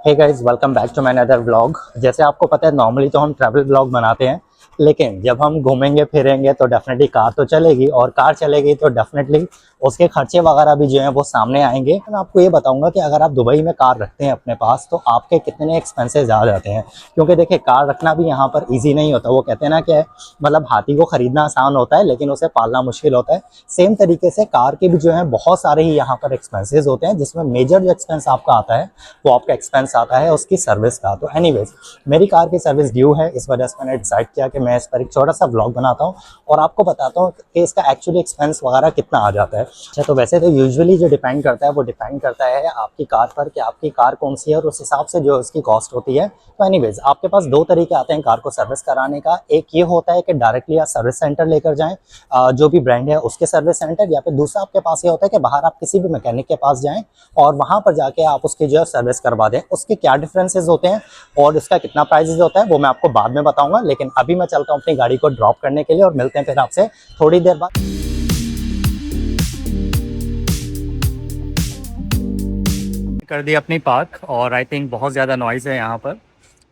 Hey guys, welcome back to my another vlog. जैसे आपको पता है नॉर्मली तो हम ट्रैवल व्लॉग बनाते हैं, लेकिन जब हम घूमेंगे फिरेंगे तो डेफिनेटली कार तो चलेगी, और कार चलेगी तो डेफिनेटली उसके खर्चे वगैरह भी जो हैं वो सामने आएंगे। मैं आपको ये बताऊंगा कि अगर आप दुबई में कार रखते हैं अपने पास तो आपके कितने एक्सपेंसेस आ जाते हैं। क्योंकि देखिए, कार रखना भी यहाँ पर ईजी नहीं होता। वो कहते हैं ना कि मतलब हाथी को खरीदना आसान होता है लेकिन उसे पालना मुश्किल होता है। सेम तरीके से कार के भी जो है बहुत सारे ही यहाँ पर एक्सपेंसेस होते हैं, जिसमें मेजर जो एक्सपेंस आपका आता है वो आपका एक्सपेंस आता है उसकी सर्विस का। तो एनीवेज, मेरी कार की सर्विस ड्यू है, इस वजह से मैंने डिसाइड किया कि मैं इस पर एक छोटा सा व्लॉग बनाता हूँ और आपको बताता हूँ कि इसका एक्चुअली एक्सपेंस वगैरह कितना आ जाता है। अच्छा, तो वैसे तो यूजुअली जो डिपेंड करता है वो डिपेंड करता है आपकी कार पर कि आपकी कार कौन सी है और उस हिसाब से जो उसकी कॉस्ट होती है। तो एनीवेज, आपके पास दो तरीके आते हैं कार को सर्विस कराने का। एक ये होता है कि डायरेक्टली आप सर्विस सेंटर लेकर जाएं, जो भी ब्रांड है उसके सर्विस सेंटर, या फिर दूसरा आपके पास ये होता है कि बाहर आप किसी भी मैकेनिक के पास जाएं और वहां पर जाके आप उसकी जो है सर्विस करवा दें। उसके क्या डिफरेंसेस होते हैं और इसका कितना प्राइसेस होता है वो मैं आपको बाद में बताऊंगा। लेकिन अभी मैं चलता हूँ अपनी गाड़ी को ड्रॉप करने के लिए और मिलते हैं फिर आपसे थोड़ी देर बाद। कर दी अपनी पार्क, और आई थिंक बहुत ज़्यादा नॉइज़ है यहाँ पर।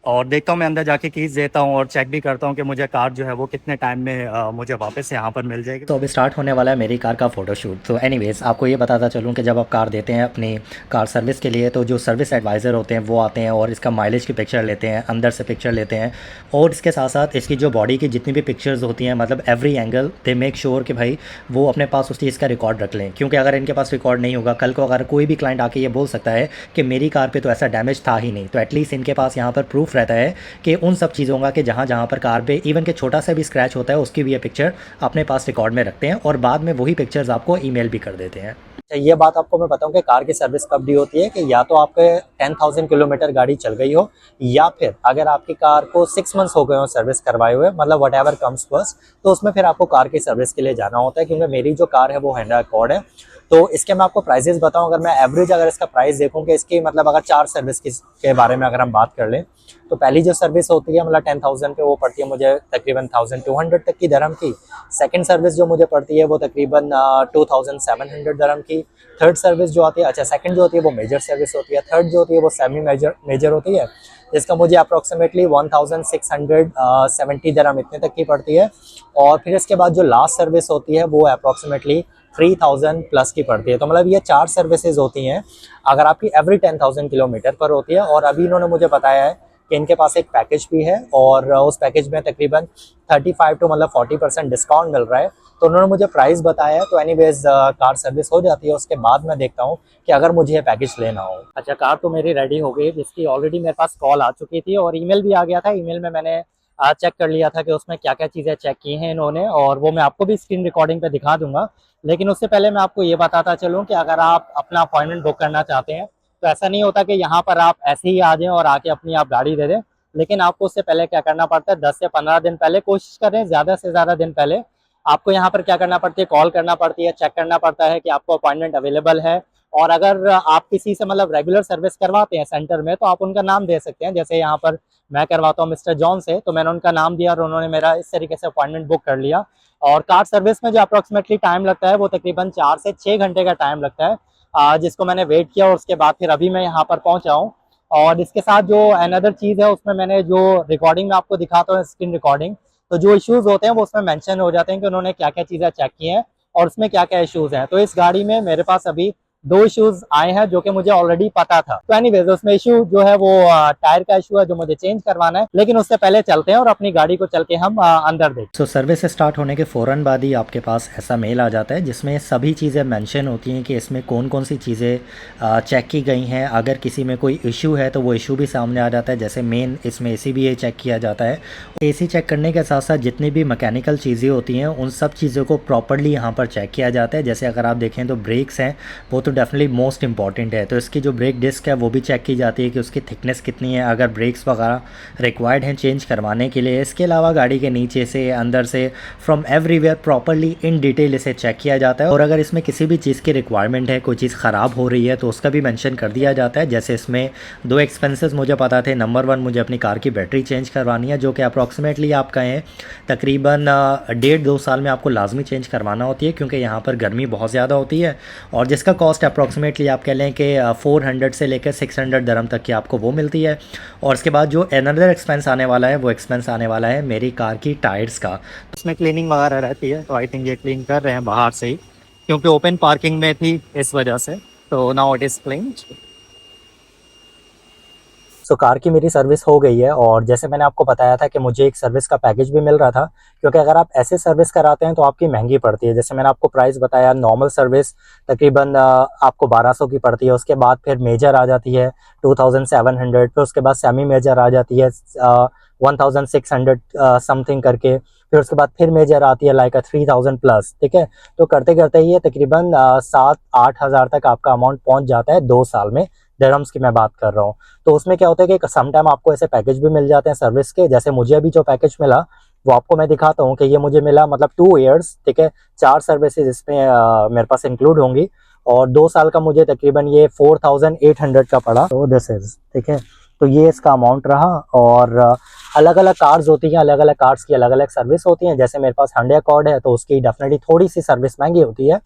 और देखता हूँ, मैं अंदर जाके कीज़ देता हूँ और चेक भी करता हूँ कि मुझे कार जो है वो कितने टाइम में मुझे वापस यहाँ पर मिल जाएगी। तो अभी स्टार्ट होने वाला है मेरी कार का फ़ोटोशूट। तो एनीवेज़, आपको ये बताता चलूँ कि जब आप कार देते हैं अपनी कार सर्विस के लिए तो जो सर्विस एडवाइज़र होते हैं वो आते हैं और इसका माइलेज की पिक्चर लेते हैं, अंदर से पिक्चर लेते हैं, और इसके साथ साथ इसकी जो बॉडी की जितनी भी पिक्चर्स होती हैं, मतलब every angle they make sure कि भाई वो अपने पास उस चीज़ का रिकॉर्ड रख लें। क्योंकि अगर इनके पास रिकॉर्ड नहीं होगा, कल को अगर कोई भी क्लाइंट आके ये बोल सकता है कि मेरी कार पे तो ऐसा डैमेज था ही नहीं, तो एटलीस्ट इनके पास यहाँ पर प्रूफ रहता है कि उन सब चीज़ों का कि जहाँ जहाँ पर कार पे इवन के छोटा सा भी स्क्रैच होता है उसकी भी ये पिक्चर अपने पास रिकॉर्ड में रखते हैं और बाद में वही पिक्चर्स आपको ईमेल भी कर देते हैं। ये बात आपको मैं बताऊं कि कार की सर्विस कब ड्यू होती है कि या तो आपके 10,000 किलोमीटर गाड़ी चल गई हो, या फिर अगर आपकी कार को 6 मंथ्स हो गए हो सर्विस करवाए हुए, मतलब वट एवर कम्स फर्स्ट, तो उसमें फिर आपको कार की सर्विस के लिए जाना होता है। क्योंकि मेरी जो कार है वो होंडा अकॉर्ड है। तो इसके मैं आपको प्राइजेस बताऊं, अगर मैं एवरेज अगर इसका प्राइस देखूं कि इसकी मतलब अगर 4 सर्विस के बारे में अगर हम बात कर लें, तो पहली जो सर्विस होती है मतलब 10,000 पे वो पड़ती है मुझे तकरीबन 1,200 तक की दरहम की। सेकंड सर्विस जो मुझे पड़ती है वो तकरीबन 2,700 दरहम की। थर्ड सर्विस जो आती है, अच्छा सेकंड जो होती है वो मेजर सर्विस होती है, थर्ड जो होती है वो सेमी मेजर होती है, जिसका मुझे अप्रॉक्सीमेटली 1,670 दरहम इतने तक की पड़ती है। और फिर इसके बाद जो लास्ट सर्विस होती है वो अप्रॉक्सीमेटली 3,000 प्लस की पड़ती है। तो मतलब ये 4 सर्विसेज होती हैं अगर आपकी एवरी 10,000 किलोमीटर पर होती है। और अभी इन्होंने मुझे बताया है कि इनके पास एक पैकेज भी है और उस पैकेज में तकरीबन 35 टू मतलब 40% डिस्काउंट मिल रहा है। तो उन्होंने मुझे प्राइस बताया है। तो एनीवेज, कार सर्विस हो जाती है, उसके बाद मैं देखता हूँ कि अगर मुझे ये पैकेज लेना हो। अच्छा, कार तो मेरी रेडी हो गई, जिसकी ऑलरेडी मेरे पास कॉल आ चुकी थी और ईमेल भी आ गया था। ईमेल में मैंने चेक कर लिया था कि उसमें क्या क्या चीज़ें चेक की हैं इन्होंने, और वो मैं आपको भी स्क्रीन रिकॉर्डिंग पे दिखा दूंगा। लेकिन उससे पहले मैं आपको ये बताता चलूँ कि अगर आप अपना अपॉइंटमेंट बुक करना चाहते हैं तो ऐसा नहीं होता कि यहाँ पर आप ऐसे ही आ जाएं और आके अपनी आप गाड़ी दे दें। लेकिन आपको उससे पहले क्या करना पड़ता है, 10 से 15 दिन पहले, कोशिश करें ज़्यादा से ज़्यादा दिन पहले आपको यहाँ पर क्या करना पड़ती है, कॉल करना पड़ती है, चेक करना पड़ता है कि आपको अपॉइंटमेंट अवेलेबल है। और अगर आप किसी से मतलब रेगुलर सर्विस करवाते हैं सेंटर में तो आप उनका नाम दे सकते हैं। जैसे यहाँ पर मैं करवाता हूँ मिस्टर जॉन से, तो मैंने उनका नाम दिया और उन्होंने मेरा इस तरीके से अपॉइंटमेंट बुक कर लिया। और कार सर्विस में जो अप्रॉक्सीमेटली टाइम लगता है वो तकरीबन 4 से 6 घंटे का टाइम लगता है, जिसको मैंने वेट किया और उसके बाद फिर अभी मैं यहाँ पर पहुँचा हूँ। और इसके साथ जो अनदर चीज़ है उसमें मैंने जो रिकॉर्डिंग में आपको दिखाता हूँ स्क्रीन रिकॉर्डिंग, तो जो इश्यूज होते हैं वो उसमें मेंशन हो जाते हैं कि उन्होंने क्या क्या चीज़ें चेक की हैं और उसमें क्या क्या इश्यूज हैं। तो इस गाड़ी में मेरे पास अभी 2 इश्यूज आए हैं जो कि मुझे ऑलरेडी पता था। तो एनीवेज, उसमें इशू जो है वो टायर का इशू है जो मुझे चेंज करवाना है। लेकिन उससे पहले चलते हैं और अपनी गाड़ी को चल के हम अंदर देखते हैं। सर्विस स्टार्ट होने के फ़ौरन बाद ही आपके पास ऐसा मेल आ जाता है जिसमें सभी चीज़ें मेंशन होती हैं कि इसमें कौन कौन सी चीज़ें चेक की गई हैं। अगर किसी में कोई इशू है तो वो इशू भी सामने आ जाता है। जैसे मेन इसमें एसी भी ये चेक किया जाता है। एसी चेक करने के साथ साथ जितनी भी मैकेनिकल चीज़ें होती हैं उन सब चीज़ों को प्रॉपर्ली यहाँ पर चेक किया जाता है। जैसे अगर आप देखें तो ब्रेक्स हैं वो तो डेफिनेटली मोस्ट इंपॉर्टेंट है, तो इसकी जो ब्रेक डिस्क है वो भी चेक की जाती है कि उसकी थिकनेस कितनी है, अगर ब्रेक्स वगैरह रिक्वायर्ड हैं चेंज करवाने के लिए। इसके अलावा गाड़ी के नीचे से अंदर से from everywhere properly in detail इसे चेक किया जाता है। और अगर इसमें किसी भी चीज़ की रिक्वायरमेंट है, कोई चीज़ ख़राब हो रही है तो उसका भी मेंशन कर दिया जाता है। जैसे इसमें 2 एक्सपेंसेस मुझे पता थे। नंबर 1, मुझे अपनी कार की बैटरी चेंज करवानी है जो कि अप्रॉक्सीमेटली आप कहें तकरीबन 1.5-2 साल में आपको लाजमी चेंज करवाना होती है, क्योंकि यहाँ पर गर्मी बहुत ज़्यादा होती है और जिसका कॉस्ट कॉस्ट अप्रॉक्सीमेटली आप कह लें कि 400 से लेकर 600 दरम तक की आपको वो मिलती है। और उसके बाद जो अनदर एक्सपेंस आने वाला है वो एक्सपेंस आने वाला है मेरी कार की टायर्स का। इसमें क्लीनिंग वगैरह रहती है, तो आई थिंक ये क्लीन कर रहे हैं बाहर से ही, क्योंकि ओपन पार्किंग में थी इस वजह से। तो now it is clean. So car की मेरी सर्विस हो गई है, और जैसे मैंने आपको बताया था कि मुझे एक सर्विस का पैकेज भी मिल रहा था, क्योंकि अगर आप ऐसे सर्विस कराते हैं तो आपकी महंगी पड़ती है। जैसे मैंने आपको प्राइस बताया, नॉर्मल सर्विस तकरीबन आपको 1200 की पड़ती है। उसके बाद फिर मेजर आ जाती है 2700, फिर उसके बाद सेमी मेजर आ जाती है 1600 समथिंग करके, फिर उसके बाद फिर मेजर आती है लाइक 3000 प्लस। ठीक है, तो करते करते ये तकरीबन 7-8 हज़ार तक आपका अमाउंट पहुंच जाता है 2 साल में। दिरहम्स की मैं बात कर रहा हूँ। तो उसमें क्या होता है कि सम टाइम आपको ऐसे पैकेज भी मिल जाते हैं सर्विस के। जैसे मुझे अभी जो पैकेज मिला वो आपको मैं दिखाता हूँ कि ये मुझे मिला मतलब 2 ईयर्स। ठीक है, 4 सर्विसेज इसमें मेरे पास इंक्लूड होंगी, और 2 साल का मुझे तकरीबन ये 4800 का पड़ा। तो दिस इज, ठीक है, तो ये इसका अमाउंट रहा। और अलग अलग कार्स होती हैं, अलग अलग कार्स की अलग अलग सर्विस होती हैं। जैसे मेरे पास Hyundai Accord है तो उसकी डेफिनेटली थोड़ी सी सर्विस महंगी होती है।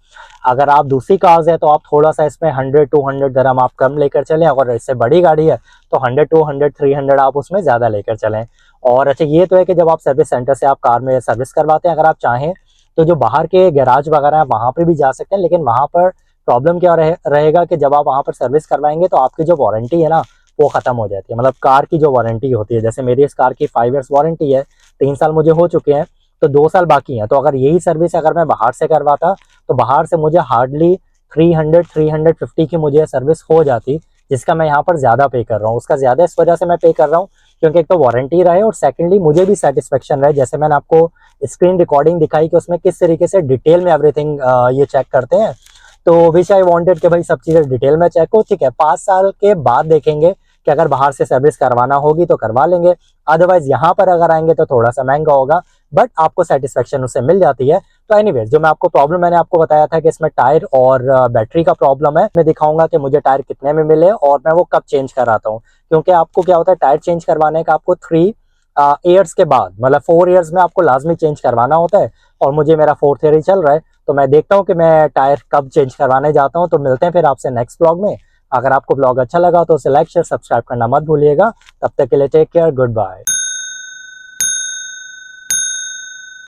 अगर आप दूसरी कार्स है तो आप थोड़ा सा इसमें 100-200 दरम आप कम लेकर चलें। अगर इससे बड़ी गाड़ी है तो 100-200-300 आप उसमें ज़्यादा लेकर चलें। और अच्छा ये तो है कि जब आप सर्विस सेंटर से आप कार में सर्विस करवाते हैं, अगर आप चाहें तो जो बाहर के गैराज वगैरह हैं वहाँ पर भी जा सकते हैं। लेकिन वहाँ पर प्रॉब्लम क्या रहेगा कि जब आप वहाँ पर सर्विस करवाएंगे तो आपकी जो वारंटी है ना वो ख़त्म हो जाती है। मतलब कार की जो वारंटी होती है, जैसे मेरी इस कार की 5 ईयर्स वारंटी है, 3 साल मुझे हो चुके हैं, तो 2 साल बाकी हैं। तो अगर यही सर्विस अगर मैं बाहर से करवाता तो बाहर से मुझे हार्डली 300-350 की मुझे सर्विस हो जाती, जिसका मैं यहाँ पर ज़्यादा पे कर रहा हूँ। उसका ज़्यादा इस वजह से मैं पे कर रहा हूँ क्योंकि एक तो वारंटी रहे और सेकेंडली मुझे भी सेटिस्फेक्शन रहे। जैसे मैंने आपको स्क्रीन रिकॉर्डिंग दिखाई कि उसमें किस तरीके से डिटेल में एवरीथिंग ये चेक करते हैं। तो विच आई वांटेड कि भाई सब चीज़ें डिटेल में चेक हो। ठीक है, 5 साल के बाद देखेंगे कि अगर बाहर से सर्विस करवाना होगी तो करवा लेंगे, अदरवाइज यहाँ पर अगर आएंगे तो थोड़ा सा महंगा होगा, बट आपको सेटिस्फेक्शन उससे मिल जाती है। तो एनीवेज जो मैं आपको प्रॉब्लम मैंने आपको बताया था कि इसमें टायर और बैटरी का प्रॉब्लम है, मैं दिखाऊंगा कि मुझे टायर कितने में मिले और मैं वो कब चेंज कराता हूँ। क्योंकि आपको क्या होता है, टायर चेंज करवाने का आपको 3 ईयर्स के बाद, मतलब 4 ईयर्स में आपको लाजमी चेंज करवाना होता है, और मुझे मेरा 4th ईयर ही चल रहा है। तो मैं देखता हूँ कि मैं टायर कब चेंज करवाने जाता हूँ। तो मिलते हैं फिर आपसे नेक्स्ट ब्लॉग में। अगर आपको ब्लॉग अच्छा लगा तो उसे लाइक शेयर सब्सक्राइब करना मत भूलिएगा। तब तक के लिए टेक केयर, गुड बाय।